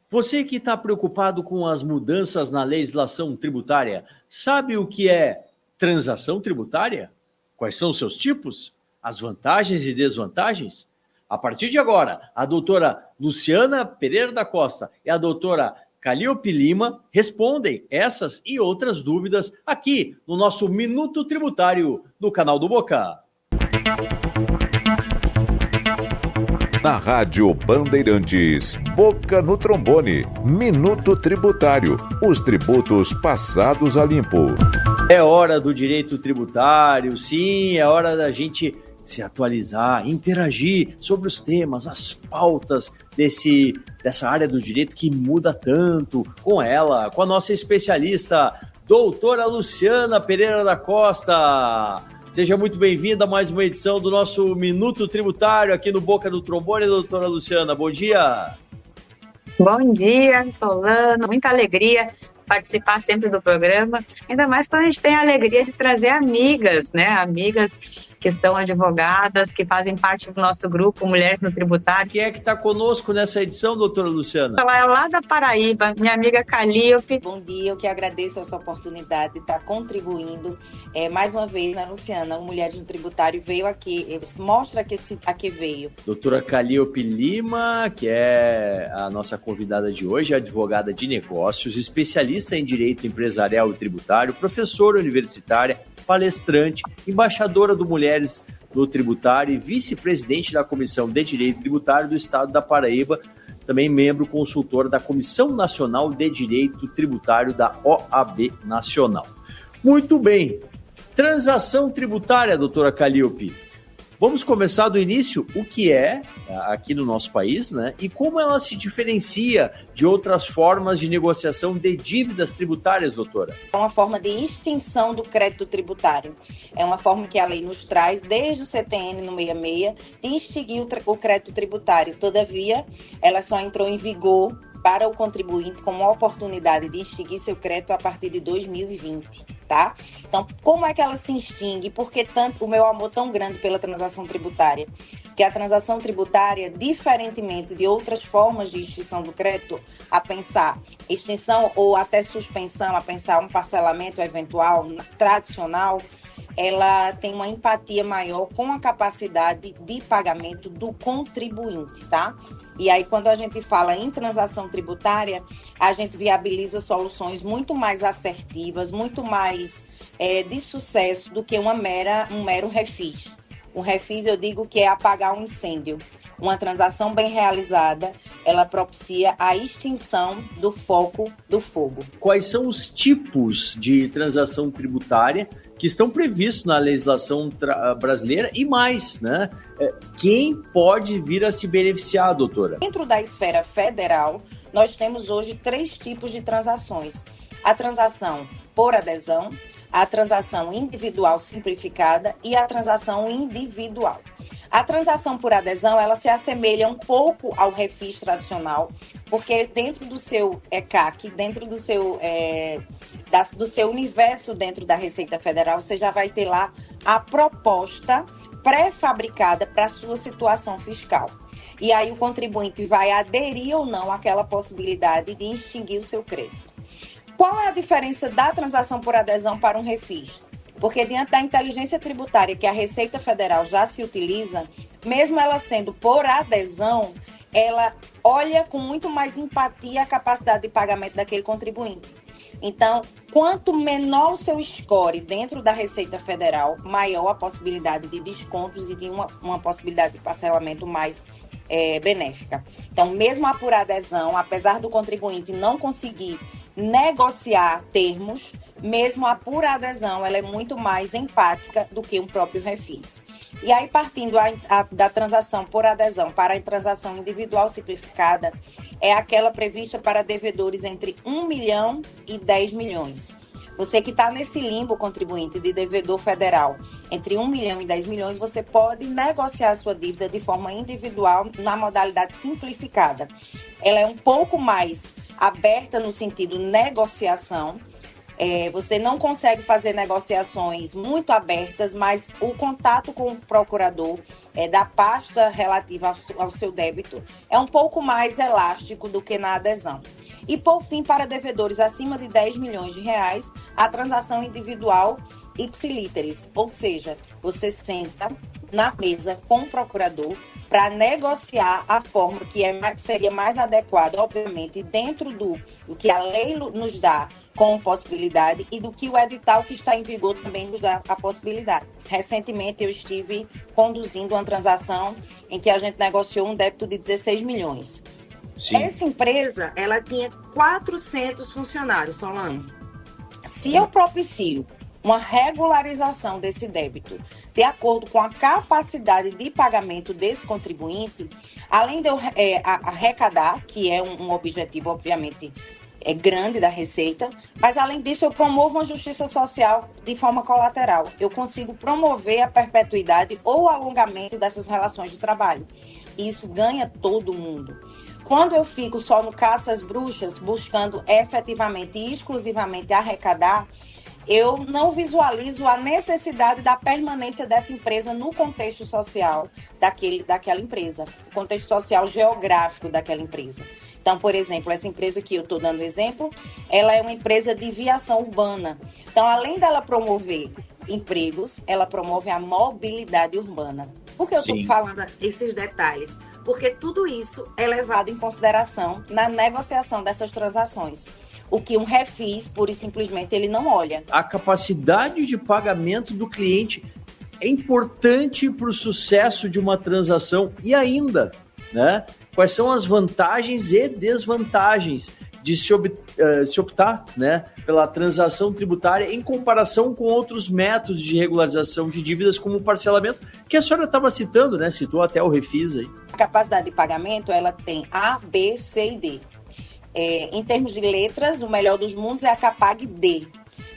Você que está preocupado com as mudanças na legislação tributária, sabe o que é transação tributária? Quais são os seus tipos? As vantagens e desvantagens? A partir de agora, a doutora Luciana Pereira da Costa e a doutora Calliope Lima respondem essas e outras dúvidas aqui no nosso Minuto Tributário do canal do Boca. Na Rádio Bandeirantes, Boca no Trombone, Minuto Tributário, os tributos passados a limpo. É hora do direito tributário, sim, é hora da gente se atualizar, interagir sobre os temas, as pautas dessa área do direito que muda tanto, com ela, com a nossa especialista, doutora Luciana Pereira da Costa. Seja muito bem-vinda a mais uma edição do nosso Minuto Tributário aqui no Boca do Trombone, doutora Luciana. Bom dia! Bom dia, Solano. Muita alegria participar sempre do programa, ainda mais quando a gente tem a alegria de trazer amigas, né? Amigas que são advogadas, que fazem parte do nosso grupo Mulheres no Tributário. Quem é que está conosco nessa edição, doutora Luciana? Ela é lá da Paraíba, minha amiga Calliope. Bom dia, eu que agradeço a sua oportunidade de estar contribuindo. Mais uma vez, né, Luciana, o Mulheres no Tributário veio aqui, mostra que aqui veio. Doutora Calliope Lima, que é a nossa convidada de hoje, advogada de negócios, especialista em direito empresarial e tributário, professora universitária, palestrante, embaixadora do Mulheres no Tributário e vice-presidente da Comissão de Direito Tributário do Estado da Paraíba, também membro consultor da Comissão Nacional de Direito Tributário da OAB Nacional. Muito bem, transação tributária, doutora Calliope. Vamos começar do início, o que é aqui no nosso país, né? E como ela se diferencia de outras formas de negociação de dívidas tributárias, doutora? É uma forma de extinção do crédito tributário. É uma forma que a lei nos traz, desde o CTN no 66, de extinguir o crédito tributário. Todavia, ela só entrou em vigor para o contribuinte como uma oportunidade de extinguir seu crédito a partir de 2020, tá? Então, como é que ela se extingue? Por que tanto o meu amor tão grande pela transação tributária? Que a transação tributária, diferentemente de outras formas de extinção do crédito, a pensar extinção ou até suspensão, a pensar um parcelamento eventual, tradicional, ela tem uma empatia maior com a capacidade de pagamento do contribuinte, tá? E aí, quando a gente fala em transação tributária, a gente viabiliza soluções muito mais assertivas, muito mais de sucesso do que um mero refis. Um refis, eu digo que é apagar um incêndio. Uma transação bem realizada, ela propicia a extinção do foco do fogo. Quais são os tipos de transação tributária que estão previstos na legislação brasileira e mais, né? Quem pode vir a se beneficiar, doutora? Dentro da esfera federal, nós temos hoje 3 tipos de transações. A transação por adesão, a transação individual simplificada e a transação individual. A transação por adesão, ela se assemelha um pouco ao refis tradicional, porque dentro do seu ECAC, dentro do seu universo dentro da Receita Federal, você já vai ter lá a proposta pré-fabricada para a sua situação fiscal. E aí o contribuinte vai aderir ou não àquela possibilidade de extinguir o seu crédito. Qual é a diferença da transação por adesão para um refis? Porque diante da inteligência tributária que a Receita Federal já se utiliza, mesmo ela sendo por adesão, ela olha com muito mais empatia a capacidade de pagamento daquele contribuinte. Então, quanto menor o seu score dentro da Receita Federal, maior a possibilidade de descontos e de uma possibilidade de parcelamento mais benéfica. Então, mesmo a por adesão, apesar do contribuinte não conseguir negociar termos, mesmo a por adesão, ela é muito mais empática do que um próprio refis. E aí, partindo da transação por adesão para a transação individual simplificada, é aquela prevista para devedores entre 1 milhão e 10 milhões. Você que está nesse limbo, contribuinte de devedor federal, entre 1 milhão e 10 milhões, você pode negociar a sua dívida de forma individual na modalidade simplificada. Ela é um pouco mais aberta no sentido negociação, Você não consegue fazer negociações muito abertas, mas o contato com o procurador da pasta relativa ao seu débito é um pouco mais elástico do que na adesão. E, por fim, para devedores acima de 10 milhões de reais, a transação individual ipsilíteris, ou seja, você senta na mesa com o procurador para negociar a forma que seria mais adequada, obviamente, dentro do que a lei nos dá como possibilidade e do que o edital que está em vigor também nos dá a possibilidade. Recentemente, eu estive conduzindo uma transação em que a gente negociou um débito de 16 milhões. Sim. Essa empresa, ela tinha 400 funcionários, Solano. Se eu propicio uma regularização desse débito de acordo com a capacidade de pagamento desse contribuinte, além de eu arrecadar, que é um objetivo, obviamente, grande da Receita, mas, além disso, eu promovo uma justiça social de forma colateral. Eu consigo promover a perpetuidade ou o alongamento dessas relações de trabalho. E isso ganha todo mundo. Quando eu fico só no caça às bruxas, buscando efetivamente e exclusivamente arrecadar, eu não visualizo a necessidade da permanência dessa empresa no contexto social daquela empresa, o contexto social geográfico daquela empresa. Então, por exemplo, essa empresa que eu estou dando exemplo, ela é uma empresa de viação urbana. Então, além dela promover empregos, ela promove a mobilidade urbana. Por que eu estou falando esses detalhes? Porque tudo isso é levado em consideração na negociação dessas transações. O que um refis, pura e simplesmente, ele não olha. A capacidade de pagamento do cliente é importante para o sucesso de uma transação e ainda, né? Quais são as vantagens e desvantagens de se optar, né, pela transação tributária em comparação com outros métodos de regularização de dívidas, como o parcelamento, que a senhora estava citando, né? Citou até o refis aí. A capacidade de pagamento, ela tem A, B, C e D. Em termos de letras, o melhor dos mundos é a CAPAG D.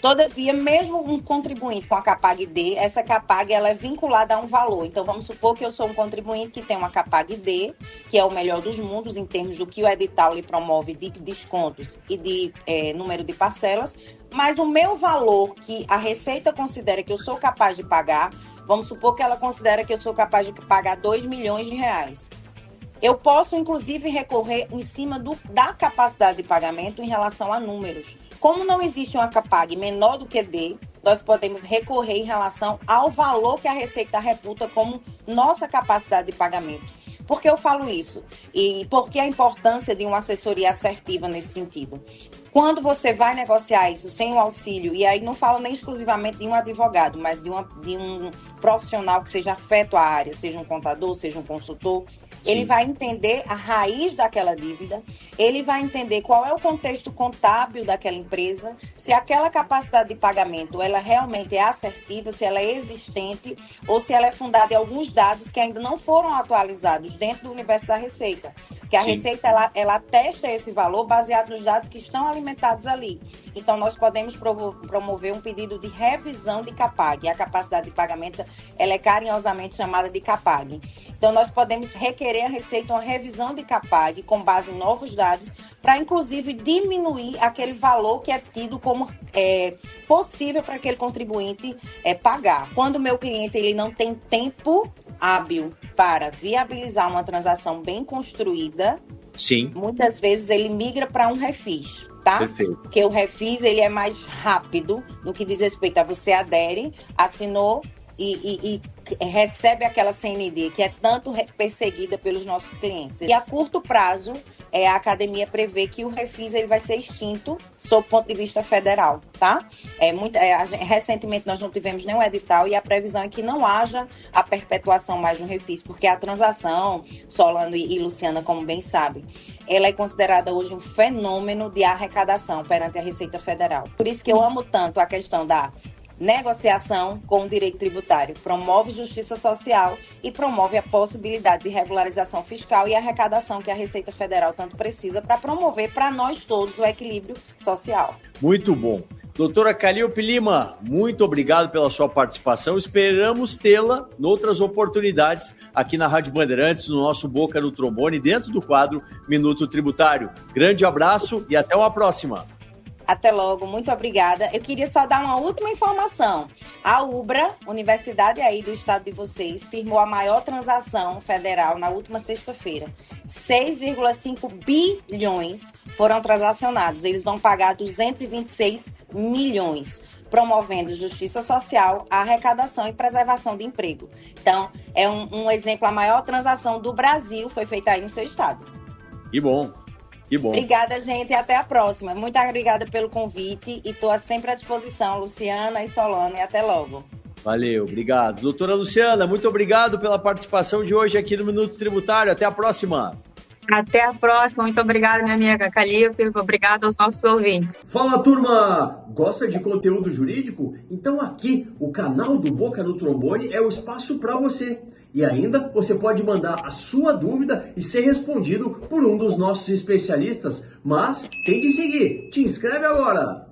Todavia, mesmo um contribuinte com a CAPAG D, essa CAPAG ela é vinculada a um valor. Então, vamos supor que eu sou um contribuinte que tem uma CAPAG D, que é o melhor dos mundos em termos do que o edital lhe promove de descontos e de número de parcelas, mas o meu valor que a Receita considera que eu sou capaz de pagar, vamos supor que ela considera que eu sou capaz de pagar 2 milhões de reais. Eu posso, inclusive, recorrer em cima da capacidade de pagamento em relação a números. Como não existe uma CAPAG menor do que D, nós podemos recorrer em relação ao valor que a Receita reputa como nossa capacidade de pagamento. Por que eu falo isso? E por que a importância de uma assessoria assertiva nesse sentido? Quando você vai negociar isso sem o auxílio, e aí não falo nem exclusivamente de um advogado, mas de um profissional que seja afeto à área, seja um contador, seja um consultor, ele vai entender a raiz daquela dívida, ele vai entender qual é o contexto contábil daquela empresa, se aquela capacidade de pagamento ela realmente é assertiva, se ela é existente ou se ela é fundada em alguns dados que ainda não foram atualizados dentro do universo da Receita. Porque a Receita ela atesta esse valor baseado nos dados que estão alimentados ali. Então, nós podemos promover um pedido de revisão de CAPAG. A capacidade de pagamento ela é carinhosamente chamada de CAPAG. Então, nós podemos requerer à Receita uma revisão de CAPAG com base em novos dados para, inclusive, diminuir aquele valor que é tido como possível para aquele contribuinte pagar. Quando o meu cliente ele não tem tempo hábil para viabilizar uma transação bem construída, muitas vezes ele migra para um refis, tá? Perfeito. Porque o refis ele é mais rápido no que diz respeito a você adere, assinou e recebe aquela CND que é tanto perseguida pelos nossos clientes. E a curto prazo, a academia prevê que o refis ele vai ser extinto sob o ponto de vista federal, tá? Recentemente nós não tivemos nenhum edital e a previsão é que não haja a perpetuação mais no refis, porque a transação, Solano e Luciana, como bem sabem, ela é considerada hoje um fenômeno de arrecadação perante a Receita Federal. Por isso que eu amo tanto a questão da negociação com o direito tributário, promove justiça social e promove a possibilidade de regularização fiscal e arrecadação que a Receita Federal tanto precisa para promover para nós todos o equilíbrio social. Muito bom. Doutora Calíope Lima, muito obrigado pela sua participação. Esperamos tê-la em outras oportunidades aqui na Rádio Bandeirantes, no nosso Boca no Trombone, dentro do quadro Minuto Tributário. Grande abraço e até uma próxima. Até logo, muito obrigada. Eu queria só dar uma última informação. A UBRA, Universidade aí do estado de vocês, firmou a maior transação federal na última sexta-feira. 6,5 bilhões foram transacionados. Eles vão pagar 226 milhões, promovendo justiça social, arrecadação e preservação de emprego. Então, é um exemplo, a maior transação do Brasil foi feita aí no seu estado. Que bom. Que bom. Obrigada, gente, e até a próxima. Muito obrigada pelo convite e estou sempre à disposição, Luciana e Solano, e até logo. Valeu, obrigado. Doutora Luciana, muito obrigado pela participação de hoje aqui no Minuto Tributário. Até a próxima. Até a próxima. Muito obrigada, minha amiga Calíope. Obrigada aos nossos ouvintes. Fala, turma! Gosta de conteúdo jurídico? Então aqui, o canal do Boca no Trombone é o espaço para você. E ainda, você pode mandar a sua dúvida e ser respondido por um dos nossos especialistas. Mas tem de seguir. Te inscreve agora!